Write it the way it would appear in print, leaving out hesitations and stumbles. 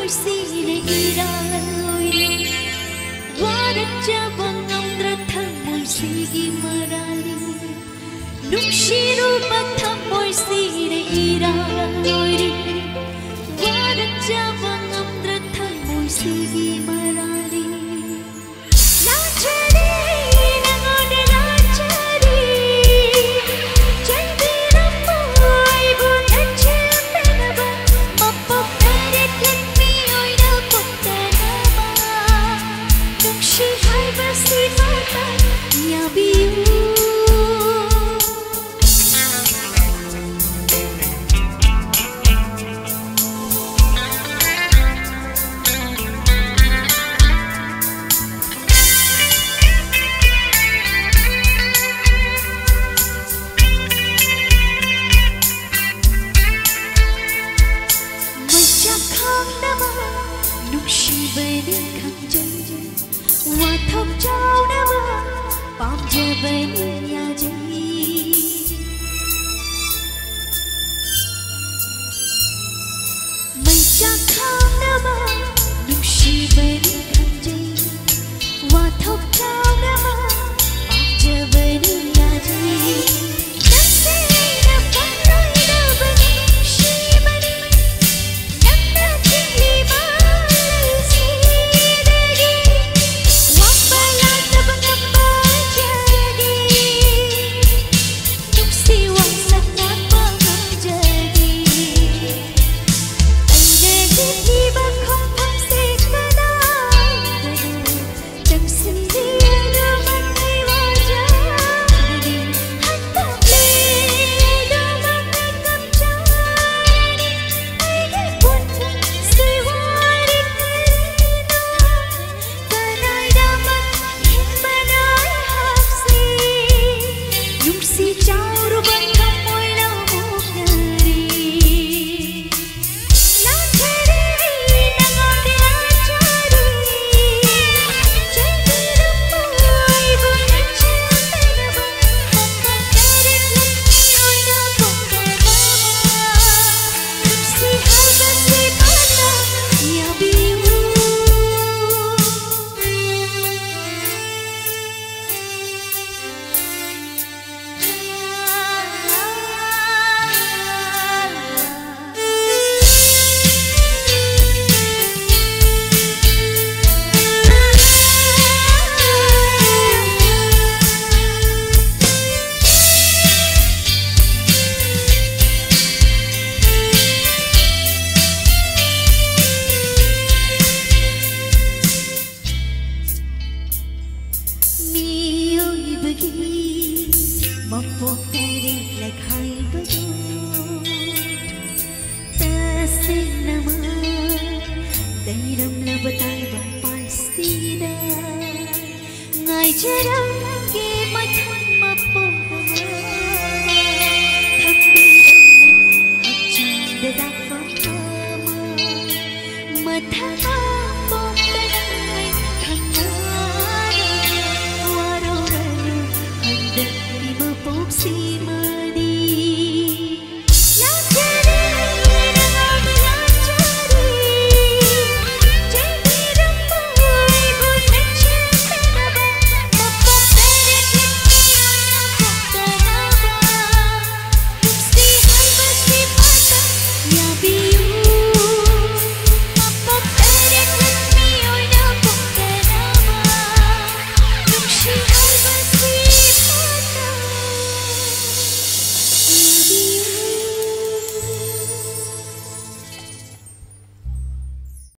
ꯊꯃꯣꯏꯁꯤꯅ ꯏꯔꯥꯜꯂꯣꯏꯔꯦ ꯋꯥꯔꯛꯆꯕ ꯉꯝꯗ꯭ꯔ ꯊꯃꯣꯏꯁꯤꯒꯤ ꯃꯔꯥꯜꯅꯤ ꯅꯨꯡꯁꯤꯔꯨꯕ ꯊꯃꯣꯏꯁꯤꯅ ꯏꯔꯥꯜꯂꯣꯏꯔꯦ ꯋꯥꯔꯛꯆꯕ ꯉꯝꯗ꯭ꯔ ꯊꯃꯣꯏꯁꯤꯒꯤ ꯃꯔꯥꯜꯅꯤ ꯂꯥꯟꯖꯔꯦ ꯅꯉꯣꯟꯗ ꯂꯥꯟꯖꯔꯦ ꯆꯩꯕꯤꯔꯝꯃꯣ ꯑꯩꯕꯨ ꯅꯠꯆꯦꯞꯅꯕ ꯃꯄꯣꯛ ꯇꯔꯦꯠꯂꯛ ꯃꯤꯑꯣꯏꯅ ꯄꯣꯛꯇꯅꯕ ꯅꯨꯡꯁꯤ ꯍꯥꯏꯕꯁꯤ ꯃꯇ ꯌꯥꯕꯤꯌꯨ ꯅꯨꯡꯁꯤꯕꯅꯤ ꯈꯪꯖꯩ ꯋꯥꯊꯣꯛ ꯆꯥꯎꯅꯕ ꯄꯥꯝꯖꯕꯅꯤ ꯌꯥꯖꯩ ꯃꯩꯆꯥꯛ ꯈꯥꯡꯅꯕ ꯅꯨꯡꯁꯤꯕꯅꯤ ꯈꯪꯖꯩ ꯋꯥꯊꯣꯛ ꯆꯥꯎꯅꯕ ꯄꯥꯝꯖꯕꯅꯤ ꯌꯥꯖꯩ mapok tarik hai baju tasik nama dairam labatai bampai sida ngai jarang ke mathang mapok thapirang hachang da fama mathang